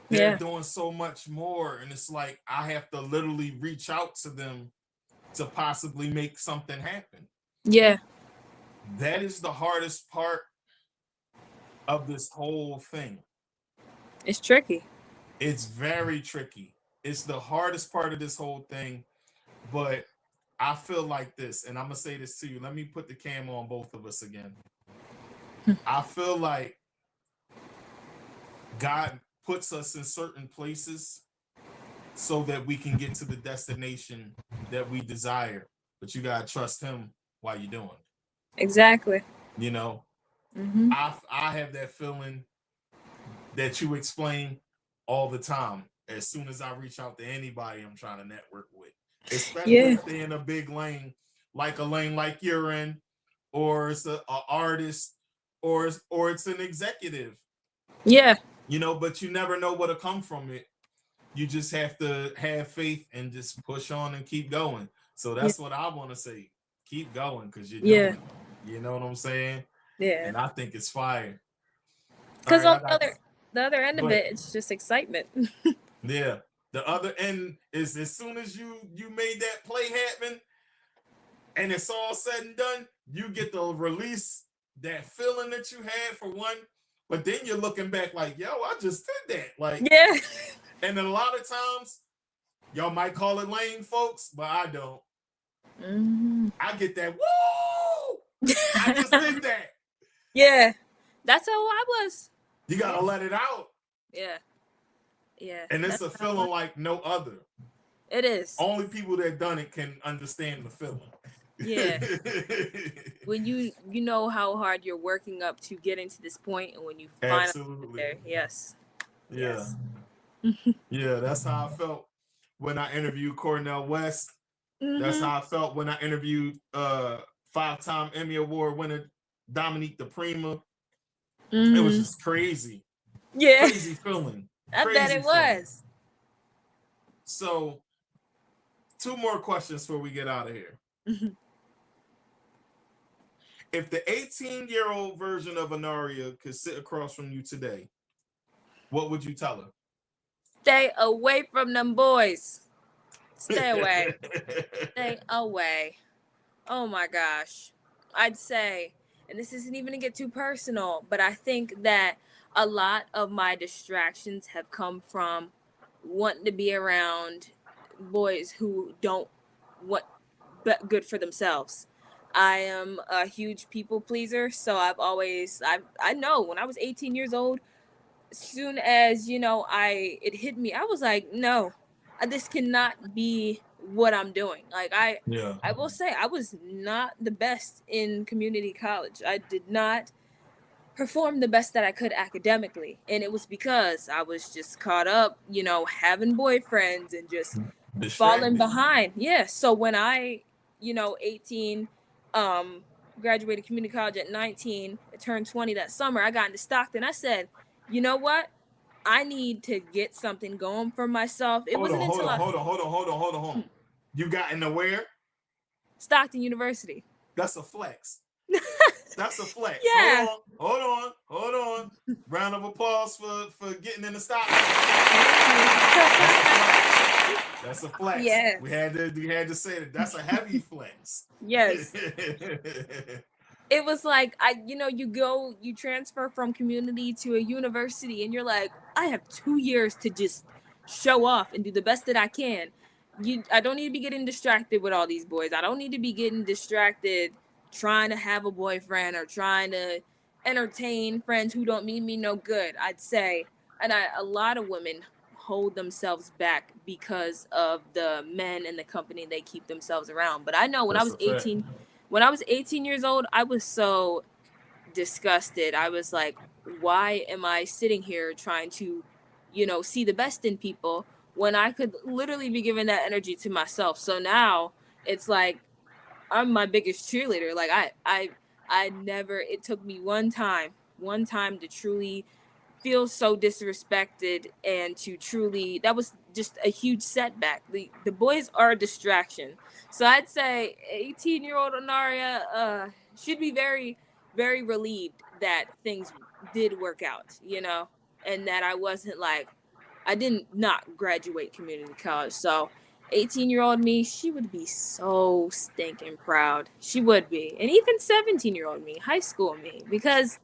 They're doing so much more. And it's like I have to literally reach out to them to possibly make something happen. Yeah. That is the hardest part of this whole thing. It's tricky. It's very tricky. It's the hardest part of this whole thing. But I feel like this, and I'm going to say this to you. Let me put the cam on both of us again. I feel like God puts us in certain places so that we can get to the destination that we desire. But you got to trust him while you're doing it. Exactly. I have that feeling that you explain all the time as soon as I reach out to anybody I'm trying to network with, especially if they're in a big lane like you're in, or it's an artist, or it's an executive. Yeah. But you never know what'll come from it. You just have to have faith and just push on and keep going. So that's what I want to say. Keep going because you're doing it. You know what I'm saying? Yeah. And I think it's fire. Because on the other end of it, it's just excitement. Yeah. The other end is as soon as you made that play happen and it's all said and done, you get to release that feeling that you had for one. But then you're looking back like, yo, I just did that. Like, and a lot of times, y'all might call it lame, folks, but I don't. I get that, woo! I just did that. Yeah. That's how I was. You got to let it out. Yeah. And it's a feeling like no other. It is. Only people that done it can understand the feeling. Yeah. When you know how hard you're working up to getting to this point, and when you finally get there, yes. Yeah. Yeah, that's how I felt when I interviewed Cornell West. That's how I felt when I interviewed 5-time Emmy Award winner Dominique DePrima. It was just crazy. Yeah. Crazy feeling. I bet it was. So, 2 more questions before we get out of here. If the 18-year-old version of Anaria could sit across from you today, what would you tell her? Stay away from them boys. Stay away. Stay away. Oh my gosh. I'd say, and this isn't even to get too personal, but I think that a lot of my distractions have come from wanting to be around boys who don't want good for themselves. I am a huge people pleaser, so I know when I was 18 years old, as soon as, it hit me, I was like, no, this cannot be what I'm doing. Like I will say I was not the best in community college. I did not perform the best that I could academically. And it was because I was just caught up, having boyfriends and just falling behind. Yeah. So when I, 18, graduated community college at 19, I turned 20 that summer, I got into Stockton. I said, you know what? I need to get something going for myself. Hold on. You got into where? Stockton University. That's a flex. That's a flex. Yeah. Hold on. Round of applause for getting into Stockton. That's a flex. Yes. We had to say that. That's a heavy flex. Yes. It was like, you transfer from community to a university and you're like, I have 2 years to just show off and do the best that I can. I don't need to be getting distracted with all these boys. I don't need to be getting distracted trying to have a boyfriend or trying to entertain friends who don't mean me no good, I'd say. And a lot of women hold themselves back because of the men and the company they keep themselves around. But I know when I was 18 years old, I was so disgusted. I was like, why am I sitting here trying to, see the best in people when I could literally be giving that energy to myself? So now it's like, I'm my biggest cheerleader. Like I never, it took me one time to truly feel so disrespected and to truly, that was just a huge setback. The boys are a distraction. So I'd say 18-year-old Anaria should be very, very relieved that things did work out, and that I wasn't like, I didn't not graduate community college. So 18-year-old me, she would be so stinking proud. She would be. And even 17-year-old me, high school me, because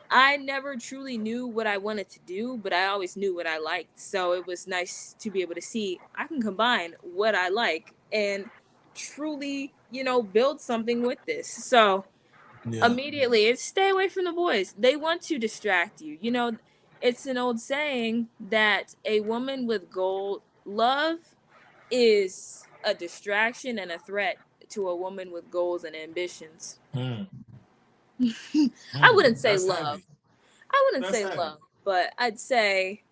I never truly knew what I wanted to do, but I always knew what I liked. So it was nice to be able to see I can combine what I like and truly, build something with this. So immediately it's stay away from the boys. They want to distract you. It's an old saying that a woman with love is a distraction and a threat to a woman with goals and ambitions. I wouldn't say love. I wouldn't say love, but I'd say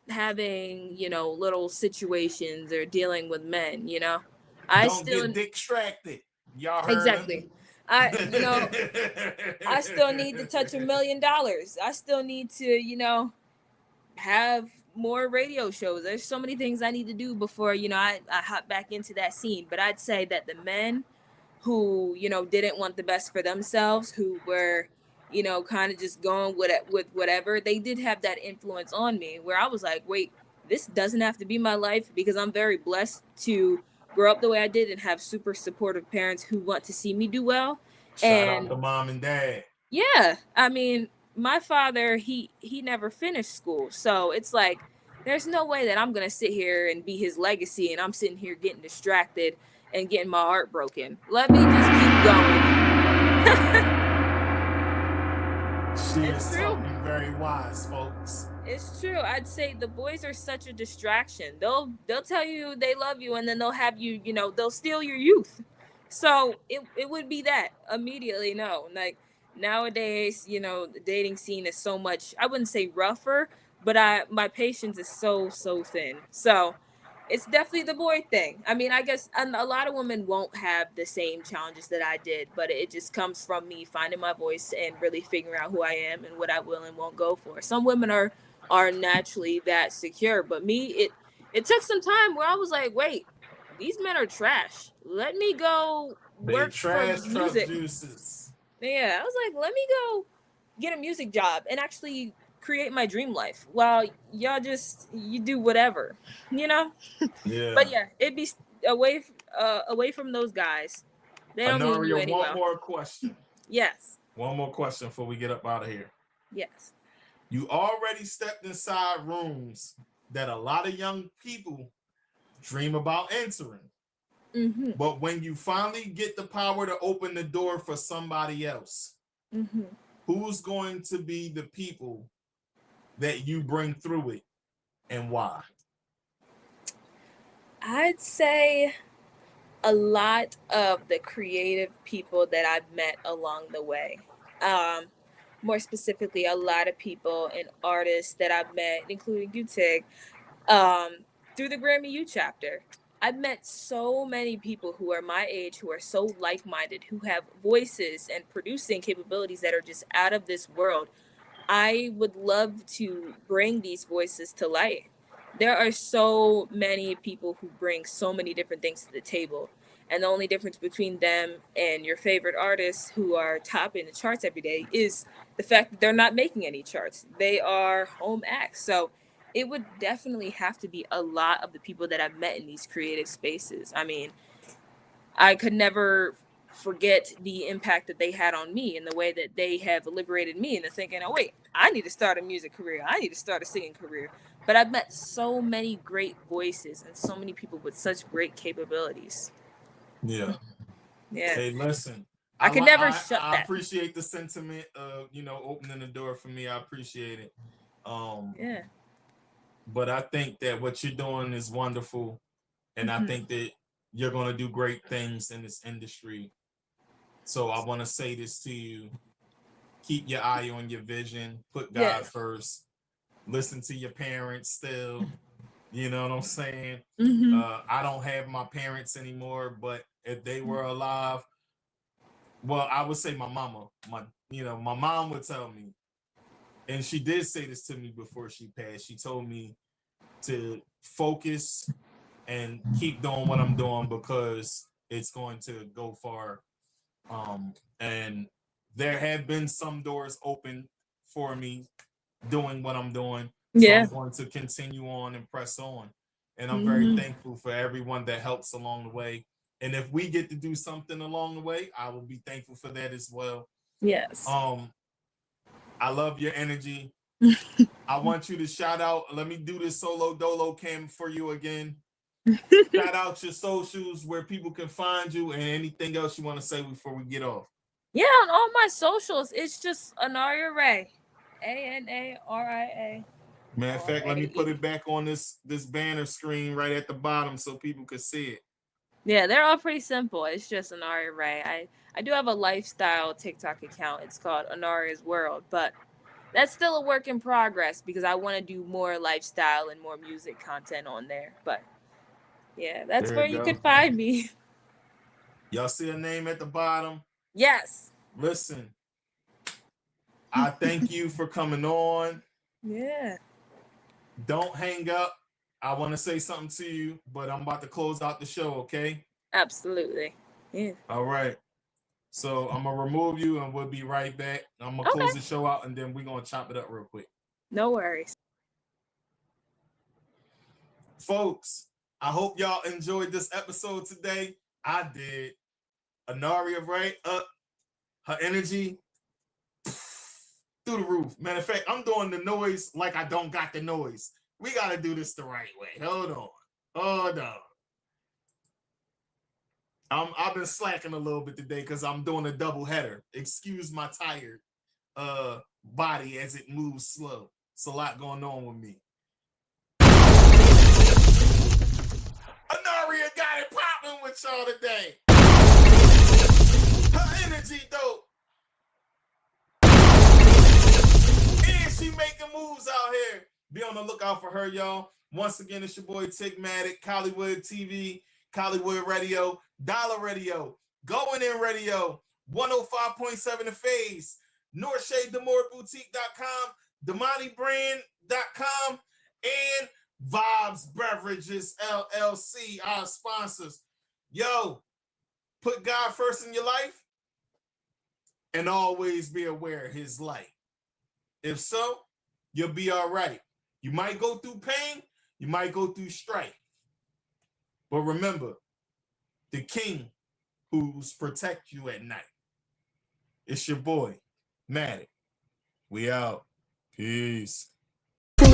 having, little situations or dealing with men, Don't get distracted. Y'all heard exactly. I still need to touch $1 million. I still need to, have more radio shows. There's so many things I need to do before, I hop back into that scene. But I'd say that the men who, didn't want the best for themselves, who were, kind of just going with whatever, they did have that influence on me where I was like, wait, this doesn't have to be my life, because I'm very blessed to grow up the way I did and have super supportive parents who want to see me do well. Shout out to mom and dad. Yeah. I mean, my father, he never finished school. So it's like, there's no way that I'm going to sit here and be his legacy and I'm sitting here getting distracted and getting my heart broken. Let me just keep going. She is talking very wise, folks. It's true. I'd say the boys are such a distraction. They'll tell you they love you, and then they'll have you, they'll steal your youth. So it would be that immediately. No, like nowadays, the dating scene is so much. I wouldn't say rougher, but my patience is so thin. So it's definitely the boy thing. I mean, I guess a lot of women won't have the same challenges that I did, but it just comes from me finding my voice and really figuring out who I am and what I will and won't go for. Some women are naturally that secure, but me, it took some time where I was like, wait, these men are trash. Let me go work for music. Juices. Yeah, I was like, let me go get a music job and actually create my dream life while y'all you do whatever, Yeah. But yeah, it'd be away from those guys. They don't mean you any well. One more question. Yes. One more question before we get up out of here. Yes. You already stepped inside rooms that a lot of young people dream about entering. Mm-hmm. But when you finally get the power to open the door for somebody else, mm-hmm. who's going to be the people that you bring through it and why? I'd say a lot of the creative people that I've met along the way. More specifically, a lot of people and artists that I've met, including you, Tig, through the Grammy U chapter. I've met so many people who are my age, who are so like-minded, who have voices and producing capabilities that are just out of this world. I would love to bring these voices to light. There are so many people who bring so many different things to the table. And the only difference between them and your favorite artists who are topping the charts every day is the fact that they're not making any charts. They are home acts. So it would definitely have to be a lot of the people that I've met in these creative spaces. I mean, I could never forget the impact that they had on me and the way that they have liberated me into thinking, oh, wait, I need to start a music career. I need to start a singing career. But I've met so many great voices and so many people with such great capabilities. Yeah. Yeah. Hey, listen. I could never shut that. I appreciate the sentiment of, opening the door for me. I appreciate it. Yeah. But I think that what you're doing is wonderful. And I think that you're going to do great things in this industry. So I want to say this to you. Keep your eye on your vision. Put God first. Listen to your parents still. You know what I'm saying? I don't have my parents anymore, but if they were alive, well, I would say my mama. My mom would tell me, and she did say this to me before she passed. She told me to focus and keep doing what I'm doing because it's going to go far. And there have been some doors open for me doing what I'm doing. So I'm going to continue on and press on. And I'm very thankful for everyone that helps along the way. And if we get to do something along the way, I will be thankful for that as well. Yes. I love your energy. I want you to shout out. Let me do this solo dolo cam for you again. Shout out your socials where people can find you and anything else you want to say before we get off. Yeah, on all my socials, it's just Anaria Rae. Anaria. Matter of fact, let me put it back on this banner screen right at the bottom so people can see it. Yeah, they're all pretty simple. It's just Anaria Rae. I do have a lifestyle TikTok account. It's called Anaria's World, but that's still a work in progress because I want to do more lifestyle and more music content on there. But yeah, that's where you can find me. Y'all see a name at the bottom? Yes. Listen, I thank you for coming on. Yeah. Don't hang up. I want to say something to you, but I'm about to close out the show, okay? Absolutely. Yeah. All right. So I'm going to remove you and we'll be right back. I'm going to close the show out and then we're going to chop it up real quick. No worries. Folks, I hope y'all enjoyed this episode today. I did. Anaria Rae, her energy through the roof. Matter of fact, I'm doing the noise like I don't got the noise. We got to do this the right way. Hold on. I've been slacking a little bit today because I'm doing a double header. Excuse my tired body as it moves slow. It's a lot going on with me. Anaria got it popping with y'all today. Her energy dope. And she making moves out here. Be on the lookout for her, y'all. Once again, it's your boy Tigmatic, Collywood TV, Collywood Radio, Dollar Radio, Going In Radio, 105.7 The Phase, NorthShadeDemoreBoutique.com, DamaniBrand.com, and Vibes Beverages LLC, our sponsors. Yo, put God first in your life and always be aware of his light. If so, you'll be all right. You might go through pain, you might go through strife. But remember, the king who's protect you at night. It's your boy, Matic. We out. Peace. What's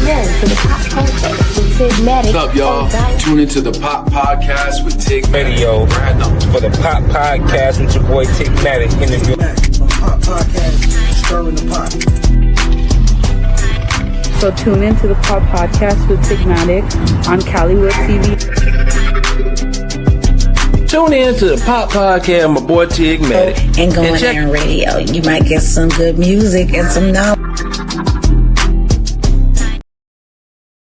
up, y'all? Tune into the Pop Podcast with Tigmatic. For the Pop Podcast with your boy Tigmatic. The Pop Podcast, stirring the pot. So tune into the Pop Podcast with Tigmatic on Collywood TV. Tune in to the Pop Podcast, my boy Tigmatic. And Going In Radio. You might get some good music and some knowledge.